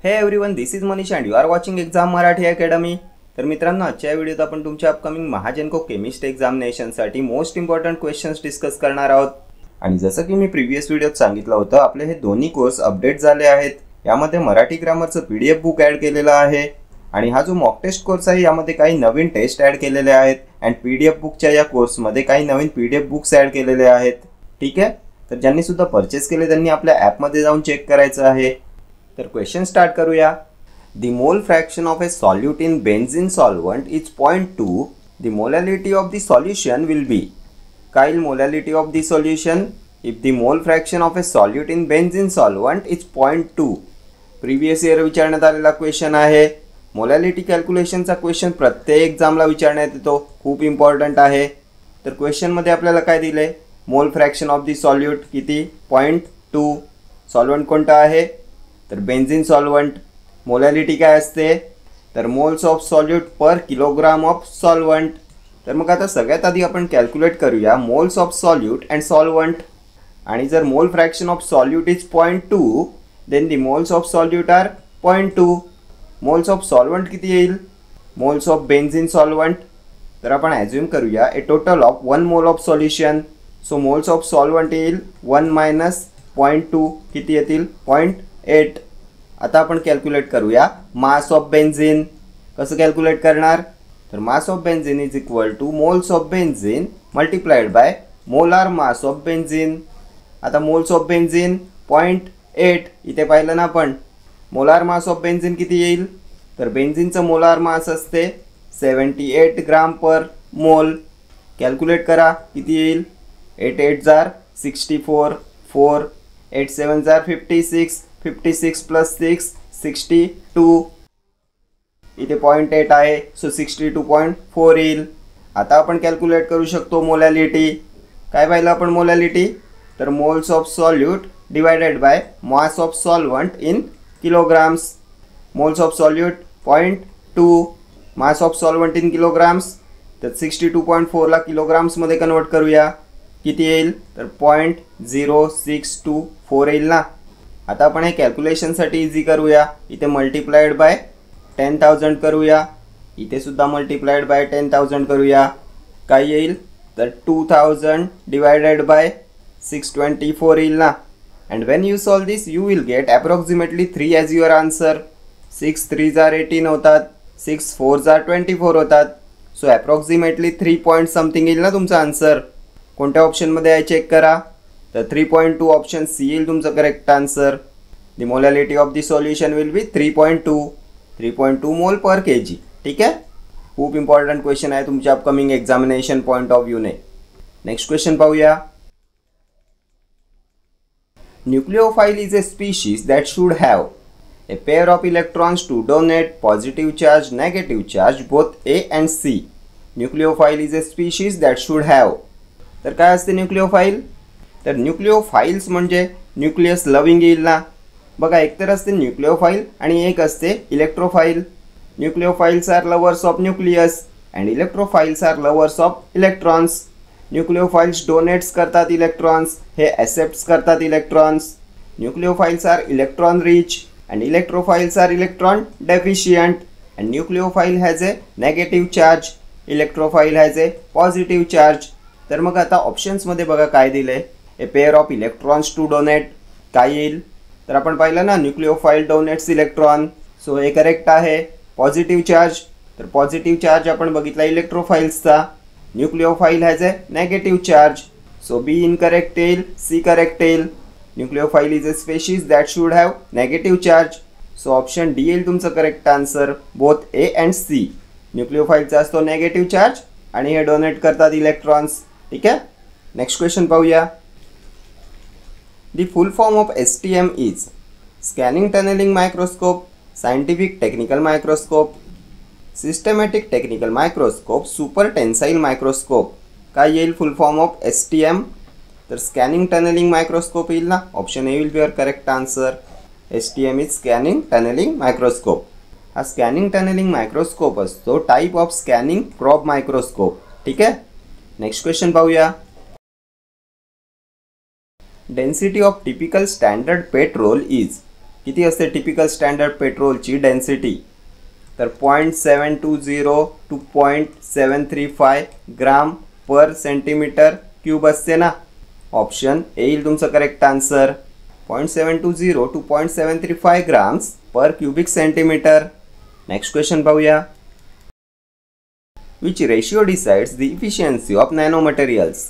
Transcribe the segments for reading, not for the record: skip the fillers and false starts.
हे everyone, this is Manish and you are watching exam Marathi academy. तर मित्रांनो, आजच्या व्हिडिओत आपण तुमच्या अपकमिंग महाजेनको केमिस्ट एक्झामिनेशनसाठी मोस्ट इम्पॉर्टंट क्वेश्चन्स डिस्कस करणार आहोत। आणि जसं की मी प्रीवियस व्हिडिओत सांगितलं होतं, आपले हे दोन्ही कोर्स अपडेट झाले आहेत। यामध्ये मराठी ग्रामरचं PDF बुक ॲड केलेलं आहे आणि हा जो मॉक टेस्ट कोर्स आहे यामध्ये काही नवीन टेस्ट ॲड केलेले आहेत अँड PDF बुकच्या या कोर्समध्ये काही नवीन PDF बुक्स ॲड केलेले आहेत। ठीक आहे, तर ज्यांनी सुद्धा परचेस केले त्यांनी आपल्या ॲपमध्ये जाऊन चेक करायचं आहे। तर क्वेश्चन स्टार्ट करूया। The mole fraction of a solute in benzene solvent is 0.2. The molality of the solution will be. काय molality of the solution? If the mole fraction of a solute in benzene solvent is 0.2. Previous year विचारण्यात आलेला question आहे। Molality कॅल्क्युलेशनचा question प्रत्येक एक्झामला विचारण्यात येतो, खूप important आहे। तर क्वेश्चनमध्ये आपल्याला काय दिले? मोल फ्रॅक्शन ऑफ दी सॉल्यूट किती? 0.2। सॉल्वंट कोणता आहे? तर बेन्झीन सॉल्वंट। मोलॅलिटी काय असते? तर moles of solute per kilogram of solvent. तर मग आता सगळ्यात आधी आपण कॅल्क्युलेट करूया moles of solute and solvent. आणि जर mole fraction of solute is 0.2 then the moles of solute are 0.2। Moles of solvent किती येईल? Moles of benzene solvent. तर आपण ॲज्युम करूया a total of 1 mole of solution. So moles of solvent येईल 1 minus 0.2 किती येतील? 0.8। आता आपण कॅल्क्युलेट करूया मास ऑफ बेन्झीन। कसं कॅल्क्युलेट करणार? तर mass of benzene is equal two moles of benzene multiplied by molar mass of benzene. आता मोल्स ऑफ बेन्झीन 0.8 इथे पाहिलं ना आपण। मोलार मास ऑफ बेन्झीन किती येईल? तर बेन्झीनचं मोलार मास असते 78 ग्राम पर मोल। कॅल्क्युलेट करा किती येईल? 8 8 जार 64, 4 8 7 जार 56, 56 प्लस 6 62। इथे 0.8 आहे, सो 62.4 येईल। आता आपण कॅल्क्युलेट करू शकतो मोलॅलिटी। काय पाहिलं आपण मोलॅलिटी? तर moles of solute divided by mass of solvent in kilograms. Moles of solute 0.2, mass of solvent in kilograms. तर 62.4 ला किलोग्राम्समध्ये कन्वर्ट करूया, किती येईल? तर 0.0624 येईल ना। आता आपण हे कॅल्क्युलेशनसाठी इझी करूया। इथे मल्टिप्लाइड बाय 10,000 करूया, इथे सुद्धा मल्टिप्लाइड बाय 10,000 करूया। काय येईल? तर 2000 डिवायडेड बाय 624 येईल ना। And when you solve this you will get approximately 3 as your answer. 6 3 जार 18 होतात, 6 4 जार 24 होतात। सो अप्रॉक्सिमेटली 3 पॉईंट समथिंग येईल ना तुमचा आन्सर। कोणत्या ऑप्शनमध्ये आहे चेक करा? तर 3.2 ऑप्शन सी येईल तुमचं correct answer. The molality of the solution will be 3.2 mole per kg। ठीक आहे, खूप इम्पॉर्टंट क्वेश्चन आहे तुमच्या अपकमिंग एक्झामिनेशन पॉईंट ऑफ व्ह्यूने। नेक्स्ट क्वेश्चन पाहूया। Nucleophile is a species that should have a pair of electrons to donate positive charge negative charge both A and C। Nucleophile is a species that should have. तर काय असते nucleophile? तर nucleophiles म्हणजे nucleus loving येईल ना। बघा, एक तर असते न्यूक्लियोफाइल आणि एक असते electrophile. Nucleophiles are lovers of nucleus and electrophiles are lovers of electrons. Nucleophiles donates करतात इलेक्ट्रॉन्स, हे ॲक्सेप्ट्स करतात electrons. Nucleophiles are electron rich and electrophiles are electron deficient. And nucleophile has a negative charge, electrophile has a positive charge. तर मग आता ऑप्शन्समध्ये बघा काय दिले? A pair of electrons to donate काय येईल? तर आपण पाहिलं ना न्यूक्लियोफाइल डोनेट्स इलेक्ट्रॉन, सो हे करेक्ट आहे। पॉझिटिव्ह चार्ज, तर पॉझिटिव्ह चार्ज आपण बघितला इलेक्ट्रोफाइल्सचा। Nucleophile has a negative charge, so B incorrect येईल, सी करेक्ट येईल। Nucleophile is a species that should have negative charge, so option D येईल तुमचं correct answer, both A and C। न्यूक्लियोफाइलचा असतो नेगेटिव्ह चार्ज आणि हे डोनेट करतात electrons. ठीक आहे, नेक्स्ट क्वेश्चन पाहूया। The full form of STM is scanning tunnelling microscope, scientific technical microscope, systematic technical microscope, super tensile microscope. काय येईल फुल फॉर्म ऑफ STM? तर स्कॅनिंग टनेलिंग मायक्रोस्कोप येईल ना। Option A will be your correct answer. STM is scanning tunnelling microscope. हा scanning tunnelling microscope असतो type of scanning probe microscope. ठीक आहे, next question पाहूया। Density of typical standard petrol is किती असते typical standard पेट्रोलची डेन्सिटी, तर 0.720 to 0.735 gram per centimetre cube असते ना. ऑप्शन येईल तुमचं correct answer. 0.720 to 0.735 grams per cubic centimetre. Next question पाहूया. Which ratio decides the efficiency of nanomaterials?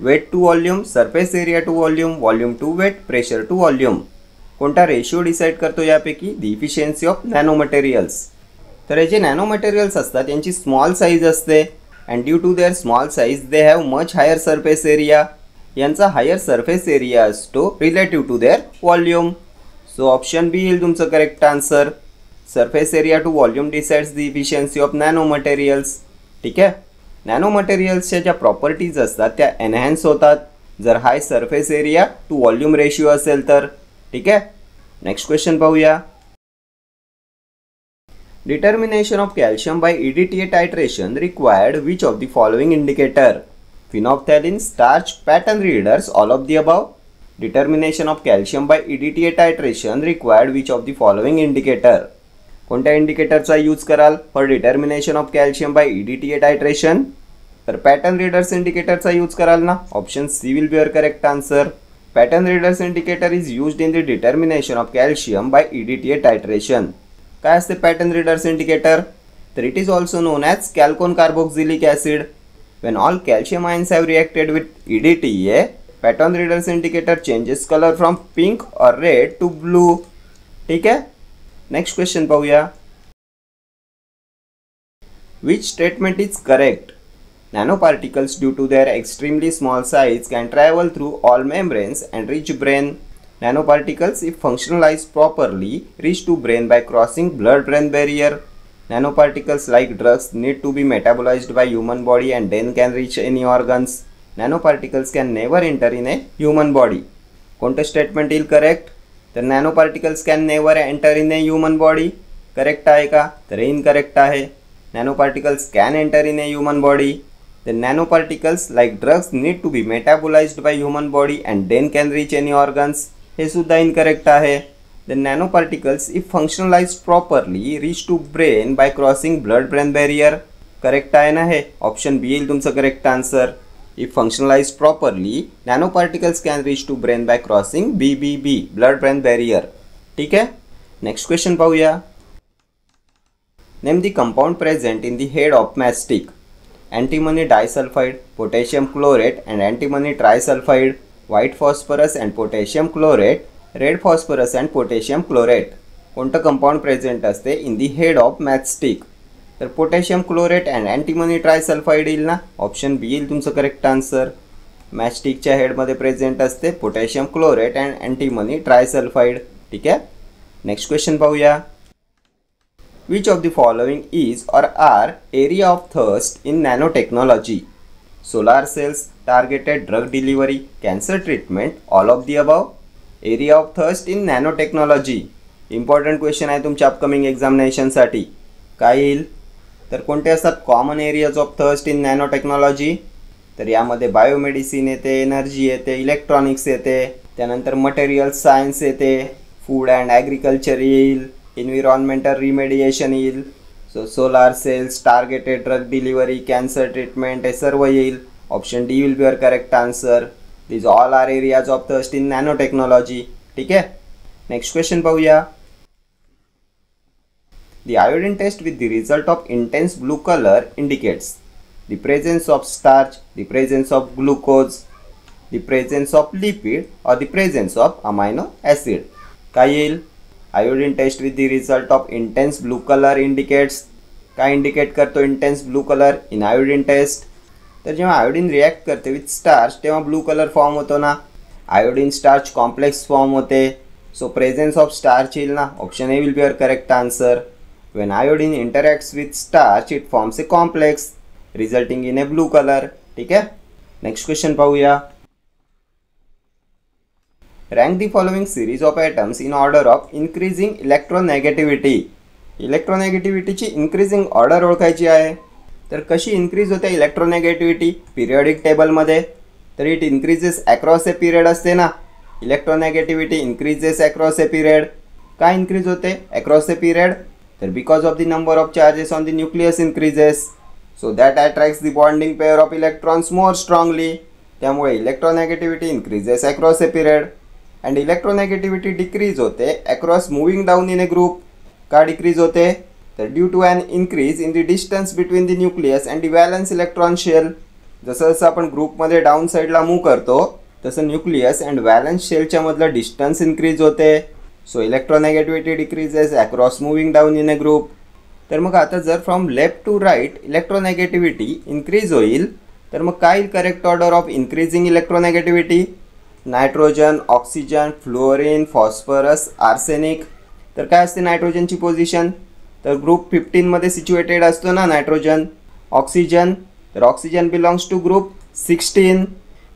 Weight to volume, surface area to volume, volume to weight, pressure to volume. कोणता ratio decide करतो यापैकी the efficiency of नॅनोमटेरियल्स? तर हे जे nanomaterials असतात यांची small size असते and due to their small size they have much higher surface area. यांचा हायर सरफेस एरिया असतो relative to their volume. So option B येईल तुमचं correct answer. Surface area to volume decides the efficiency of nanomaterials. ठीक आहे. नॅनोमटेरियल्सच्या ज्या properties असतात त्या enhance होतात जर high surface area to volume ratio असेल तर. ठीक आहे. नेक्स्ट क्वेश्चन पाहूया. Determination of calcium by EDTA titration required which of the following indicator? Phenolphthalein, starch, pattern readers, all of the above. Determination of calcium by EDTA titration required which of the following indicator? कोणत्या इंडिकेटरचा use कराल for determination of calcium by EDTA titration? तर pattern readers इंडिकेटरचा use कराल ना. Option C will be your correct answer. Pattern readers indicator is used in the determination of calcium by EDTA titration. काय असते pattern readers indicator? तर it is also known as calcon carboxylic acid. When all calcium ions have reacted with EDTA, pattern readers indicator changes color from pink or red to blue. ठीक है. Next question पाहूया. Which statement is correct? Nanoparticles due to their extremely small size can travel through all membranes and reach brain. Nanoparticles, if functionalized properly, reach to brain by crossing blood-brain barrier. Nanoparticles like drugs need to be metabolized by human body and then can reach any organs. Nanoparticles can never enter in a human body. कोणतं statement येईल correct? तर nanoparticles can never enter in a human body. Correct आहे का? तर incorrect आहे. Nanoparticles can enter in a human body. The nanoparticles like drugs need to be metabolised by human body and then can reach any organs. हे सुद्धा incorrect आहे. The nanoparticles, if functionalized properly, reach to brain by crossing blood-brain barrier. Correct आहे ना हे? Option B येईल तुमचं correct answer. If functionalized properly, nanoparticles can reach to brain by crossing BBB, blood-brain barrier. ठीक है. Next question पाहूया. Name the compound present in the head of matchstick. Antimony disulfide, potassium chlorate and antimony trisulfide, white phosphorus and potassium chlorate, red phosphorus and potassium chlorate. कोणतं compound present असते in the head of matchstick? तर potassium chlorate and antimony trisulphide येईल ना. Option B येईल तुमचं correct answer. मॅचस्टिकच्या हेडमध्ये present असते potassium chlorate and antimony trisulphide. ठीक आहे. नेक्स्ट क्वेश्चन पाहूया. Which of the following is or are area of thrust in nano technology? Solar cells, targeted drug delivery, cancer treatment, all of the above. Area of thrust in nano technology. Important question आहे तुमच्या upcoming एक्झामिनेशनसाठी. काय येईल? तर कोणते असतात common areas of thrust in nano technology? तर यामध्ये बायोमेडिसिन येते, एनर्जी येते, इलेक्ट्रॉनिक्स येते, त्यानंतर मटेरियल सायन्स येते, फूड अँड ॲग्रिकल्चर येईल, एन्व्हिरॉन्मेंटल रिमेडिएशन येईल. So solar cells, targeted drug delivery, cancer treatment हे सर्व येईल. Option D will be your correct answer. These all are areas of thirst in nanotechnology. ठीक है. नेक्स्ट क्वेश्चन पाहूया. The iodine test with the result of intense blue color indicates the presence of starch, the presence of glucose, the presence of lipid or the presence of amino acid. काय येईल? Iodine test with the result of intense blue color indicates. काय indicate करतो intense blue colour in iodine test? तर जेव्हा iodine react करते with starch तेव्हा blue colour form होतो ना. आयोडीन स्टार्च कॉम्प्लेक्स फॉर्म होते. सो प्रेझेन्स ऑफ स्टार्च येईल ना. Option A will be your correct answer. When iodine interacts with starch it forms a complex resulting in a blue colour. ठीक आहे. Next question पाहूया. Rank the following series of atoms in order of increasing electronegativity. इलेक्ट्रोनेगेटिव्हिटीची increasing order ओळखायची आहे. तर कशी increase होते electronegativity periodic टेबलमध्ये? तर it increases across a period असते ना. Electronegativity increases across a period. का इन्क्रीज होते अक्रॉस द पिरियड, तर because of the number of charges on the nucleus increases, so that attracts the bonding pair of electrons more strongly. त्यामुळे electronegativity increases across a period and electronegativity decrease होते across moving down in a group. का decrease होते, तर due to an increase in the distance between the nucleus and the valence electron shell. जसं जसं आपण ग्रुपमध्ये down साईडला move करतो तसं न्यूक्लियस अँड व्हॅलन्स शेलच्या मधलं डिस्टन्स इन्क्रीज होते. So electronegativity decreases across moving down in a group. तर मग आता जर from left to right electronegativity increase होईल तर मग काय येईल correct order of increasing electronegativity, nitrogen, oxygen, fluorine, phosphorus, arsenic. तर काय असते नायट्रोजनची पोझिशन, तर ग्रुप 15 मध्ये सिच्युएटेड असतो ना नायट्रोजन. ऑक्सिजन, तर ऑक्सिजन बिलॉंग्स टू ग्रुप 16.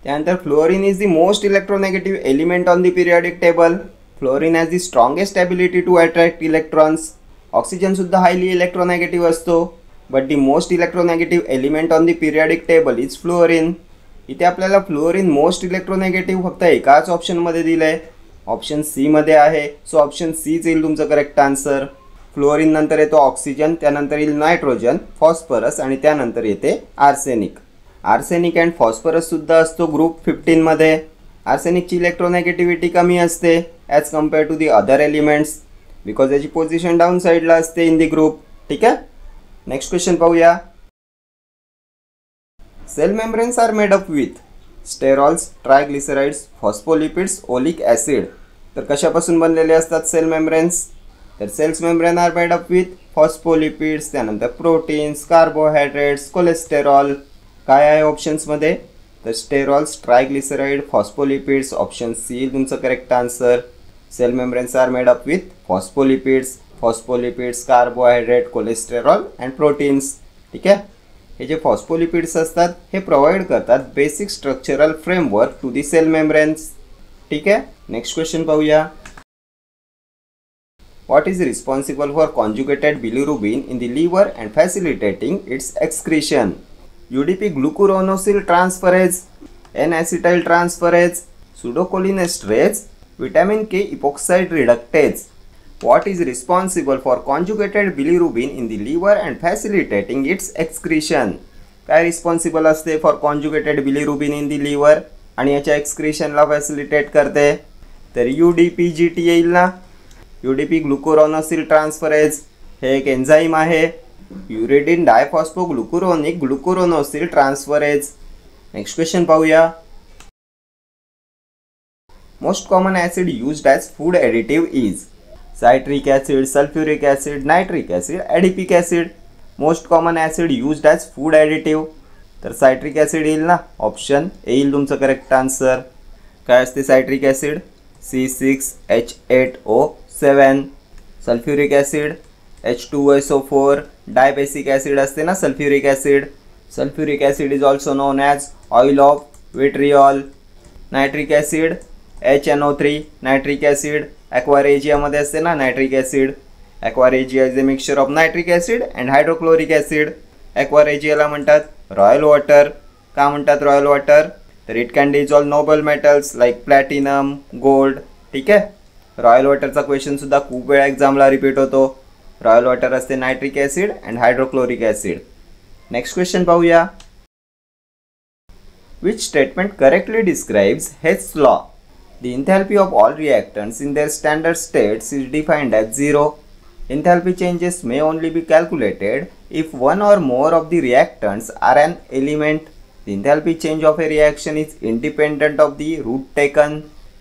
त्यानंतर fluorine is the most electronegative element on the periodic table. Fluorine has the strongest ability to attract electrons. ऑक्सिजनसुद्धा हायली इलेक्ट्रोनेगेटिव्ह असतो, but the most electronegative element on the periodic table is fluorine. इथे आपल्याला fluorine most इलेक्ट्रोनेगेटिव्ह फक्त एकाच ऑप्शनमध्ये दिलं आहे, option C मध्ये आहे. सो ऑप्शन सीच येईल तुमचं करेक्ट आन्सर. फ्लोरीन नंतर येतो ऑक्सिजन, त्यानंतर येईल नायट्रोजन, फॉस्फरस आणि त्यानंतर येते आर्सेनिक. आर्सेनिक अँड फॉस्फरससुद्धा असतो ग्रुप 15 मध्ये. आर्सेनिकची इलेक्ट्रोनेगेटिव्हिटी कमी असते as compare to the other elements because याची पोझिशन डाऊन साईडला असते इन दी ग्रुप. ठीक आहे, नेक्स्ट क्वेश्चन पाहूया. Cell membranes are made up with sterols, triglycerides, phospholipids, oleic acid. तर कशापासून बनलेले असतात सेल मेम्ब्रेन्स, तर cells membrane are made up with phospholipids, त्यानंतर प्रोटीन्स, कार्बोहायड्रेट्स, कोलेस्टेरॉल. काय आहे ऑप्शन्समध्ये, तर sterols, triglyceride, phospholipids. Option C तुमचं correct answer. Cell membranes are made up with phospholipids, carbohydrate, cholesterol and proteins. ठीक आहे, हे जे फॉस्फोलिपिड्स असतात हे प्रोव्हाइड करतात basic structural framework to the cell membranes. ठीक आहे, नेक्स्ट क्वेश्चन पाहूया. What is responsible for conjugated bilirubin in the liver and facilitating its excretion? UDP glucuronosyl transferase, N-acetyl transferase, pseudocholinesterase, vitamin K epoxide reductase. What is responsible for conjugated bilirubin in the liver and facilitating its excretion? काय responsible असते for conjugated bilirubin in the liver आणि याच्या एक्सक्रिशनला facilitate करते, तर UDPGT येईल ना. UDP ग्लुकुरोनोसिल transferase हे एक एन्झाईम आहे. Uridine diphosphoglucuronic glucuronosyl transferase. Next question पाहूया. Most common acid used as food additive is citric acid, sulphuric acid, nitric acid, adipic acid. Most common acid used as food additive, तर citric acid येईल ना. Option येईल तुमचं correct answer. काय असते citric acid, C6H8O7. Sulphuric acid H2SO4. Dibasic acid असते ना sulphuric acid. Sulphuric acid is also known as oil of vitriol. Nitric acid HNO3. Nitric acid ॲक्वारेजियामध्ये असते ना nitric acid. Aqua regia is a mixture of nitric acid and hydrochloric acid. ॲक्वारेजियाला म्हणतात royal water. का म्हणतात royal water, तर it can dissolve noble metals like platinum, gold. ठीक आहे, रॉयल वॉटरचा क्वेश्चनसुद्धा खूप वेळा एक्झामला रिपीट होतो. रॉयल वॉटर असते nitric acid and hydrochloric acid. Next question पाहूया. Which statement correctly describes Hess's law? The enthalpy of all reactants in their standard states is defined as 0. Enthalpy changes may only be calculated if one or more of the reactants are an element. The enthalpy change of a reaction is independent of the route taken.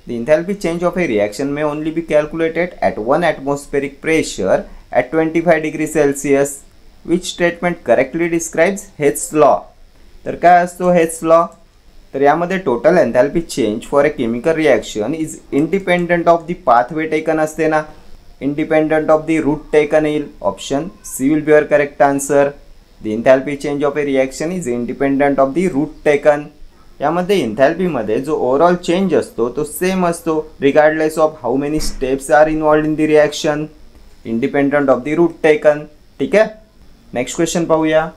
The enthalpy change of a reaction may only be calculated at 1 atmospheric pressure at 25 degrees Celsius. Which statement correctly describes Heth's law? तर काय असतो Heth's law? तर यामध्ये total enthalpy change for a chemical reaction is independent of the pathway taken असते ना. Independent of the route taken येईल. Option C will be your correct answer. The enthalpy change of a reaction is independent of the route taken. यामध्ये एन्थॅल्पीमध्ये जो overall change असतो तो same असतो regardless of how many steps are involved in the reaction. Independent of the route taken. ठीक आहे, next question पाहूया.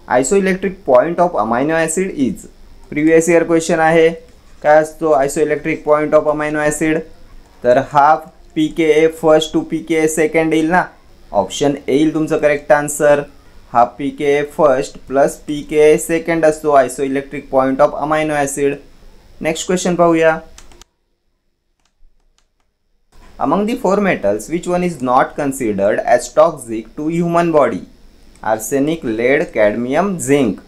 Isoelectric point of amino acid is. Previous year question आहे. काय असतो isoelectric point of amino acid? तर half pKa first to pKa second येईल ना, option A येईल तुमचं correct answer. Half pKa first plus pKa second असतो isoelectric point of amino acid. Next question पाहूया. Among the four metals, which one is not considered as toxic to human body? Arsenic, lead, cadmium, zinc.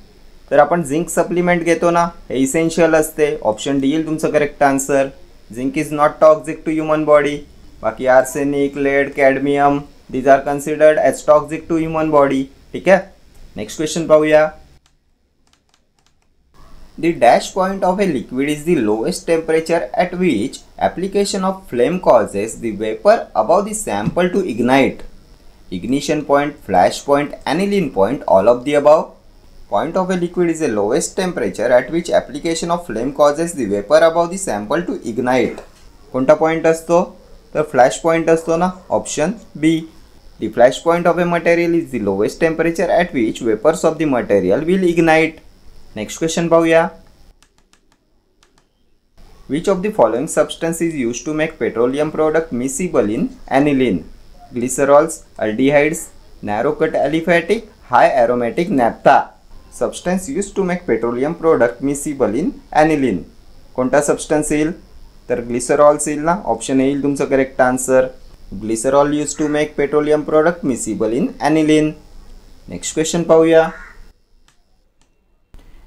तर आपण zinc supplement घेतो ना, हे essential असते. Option D येईल तुमचं correct answer. Zinc is not toxic to human body. बाकी arsenic, lead, cadmium these are considered as toxic to human body. ठीक आहे. नेक्स्ट क्वेश्चन पाहूया. The dash point of a liquid is the lowest temperature at which application of flame causes the vapor above the sample to ignite. Ignition point, flash point, aniline point, all of the above. Point of a liquid is the lowest temperature at which application of flame causes the vapor above the sample to ignite. कोणता point असतो? तर flash point असतो ना, option B. The flash point of a material is the lowest temperature at which vapors of the material will ignite. Next question पाहूया. Which of the following substance is used to make petroleum product miscible in aniline? Glycerols, aldehydes, narrow cut aliphatic, high aromatic naphtha. Substance used to make petroleum product miscible in aniline. कोणता substance येईल? तर glycerols येईल ना, option येईल तुमचं correct answer. Glycerol use to make petroleum product miscible in aniline. Next question पाहूया.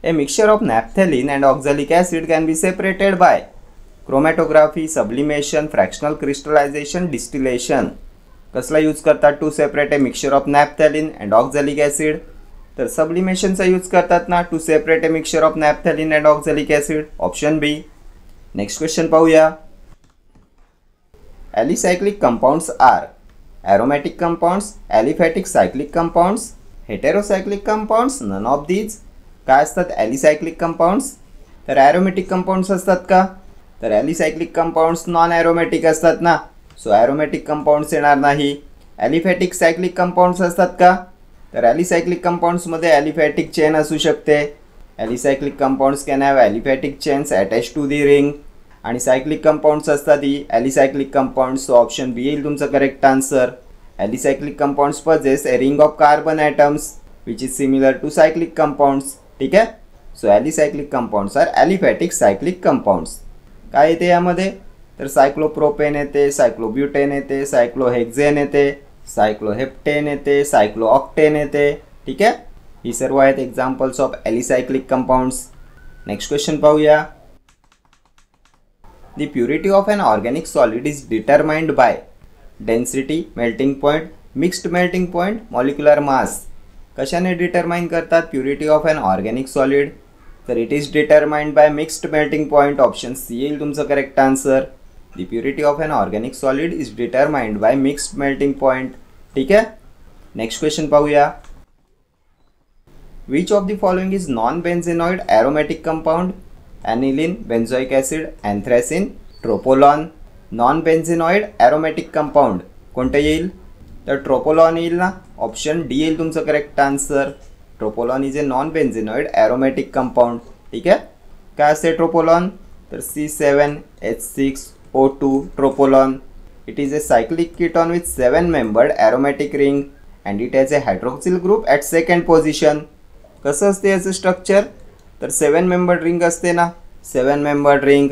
A mixture of naphthalene and oxalic acid can be separated by chromatography, sublimation, fractional crystallization, distillation. कसला use करतात to separate a mixture of naphthalene and oxalic acid? तर सब्लिमेशनचा use करतात ना to separate a mixture of naphthalene and oxalic acid, option B. Next question पाहूया. Alicyclic compounds are aromatic compounds, aliphatic cyclic compounds, heterocyclic compounds, none of these. काय असतात ॲलिसायक्लिक compounds? तर aromatic compounds असतात का? तर ॲलिसायक्लिक कंपाऊंड्स नॉन ॲरोमॅटिक असतात ना, so aromatic compounds येणार नाही. ॲलिफॅटिक सायक्लिक कंपाऊंड्स असतात का? तर ॲलिसायक्लिक कंपाऊंड्समध्ये ॲलिफॅटिक चेन असू शकते. Alicyclic compounds can have aliphatic chains attach to the ring. आणि सायक्लिक कंपाऊंड्स असतात ही alicyclic compounds, so option B येईल तुमचं correct answer. Alicyclic compounds possess a ring of carbon atoms which is similar to cyclic compounds. ठीक आहे. So alicyclic compounds are aliphatic cyclic compounds. काय येते यामध्ये? तर सायक्लोप्रोपेन येते, सायक्लोब्युटेन येते, सायक्लोहेक्झेन येते, सायक्लोहेप्टेन येते, सायक्लोऑक्टेन येते. ठीक आहे. ही सर्व आहेत examples of alicyclic compounds. Next question पाहूया. The purity of an organic solid is determined by density, melting point, mixed melting point, molecular mass. कशाने डिटरमाइन करतात purity of an organic solid? तर it is determined by mixed melting point, option C येईल तुमचं correct answer. The purity of an organic solid is determined by mixed melting point. ठीक आहे. Next question पाहूया. Which of the following is non benzenoid aromatic compound? Aniline, benzoic acid, anthracene, tropolone. Non benzenoid aromatic compound कोणतं येईल? तर tropolone येईल ना, option D येईल तुमचं correct answer. Tropolone is a non benzenoid aromatic compound. ठीक आहे. काय असते ट्रोपोलॉन? तर C7H6O2 tropolone. It is a cyclic ketone with 7 membered aromatic ring and it has a hydroxyl group at second position. कसं असते याचं स्ट्रक्चर? तर 7 membered ring असते ना, 7 membered ring,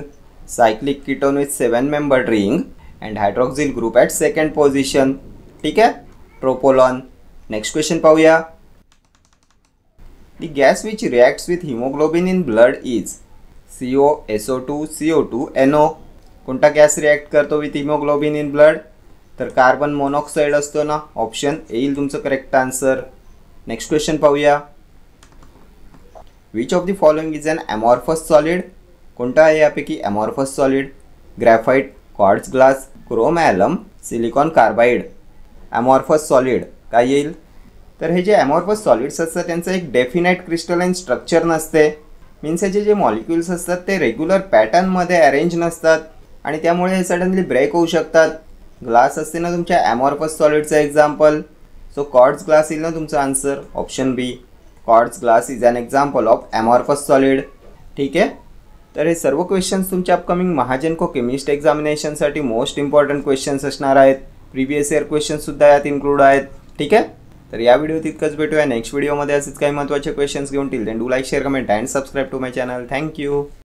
cyclic ketone with 7 membered ring and hydroxyl group at second position. ठीक आहे. Tropolone. Next question पाहूया. The gas which reacts with haemoglobin in blood is CO, SO2, CO2, NO. कोणता gas react करतो with haemoglobin in blood? तर carbon monoxide असतो ना, option येईल तुमचं करेक्ट आन्सर. नेक्स्ट क्वेश्चन पाहूया. Which of the following is an amorphous solid? कोणता आहे यापैकी amorphous solid? Graphite, quartz glass, Chrome ॲलम, silicon carbide. Amorphous solid काय येईल? तर हे जे अमॉर्फस सॉलिड्स असतात त्यांचं एक डेफिनाइट क्रिस्टलाइन स्ट्रक्चर नसते. मीन्स याचे जे मॉलिक्युल्स असतात ते रेग्युलर पॅटर्नमध्ये अरेंज नसतात आणि त्यामुळे हे सडनली ब्रेक होऊ शकतात. ग्लास असते ना तुमच्या अमॉर्फस सॉलिडचं एक्झाम्पल, सो क्वार्ट्ज ग्लास येईल ना तुमचं answer, option B. Quartz glass is an example of amorphous solid. ठीक आहे. तर हे सर्व क्वेश्चन्स तुमच्या अपकमिंग महाजेनको केमिस्ट एक्झामिनेशनसाठी मोस्ट इम्पॉर्टंट क्वेश्चन्स असणार आहेत. प्रिव्हियस इयर क्वेश्चन्ससुद्धा यात इन्क्लूड आहेत. ठीक आहे, तर या व्हिडिओत इतकंच. भेटूया नेक्स्ट व्हिडिओमध्ये असेच काही महत्त्वाचे क्वेश्चन्स घेऊन. Till then do like, share, comment and subscribe to my channel. Thank you.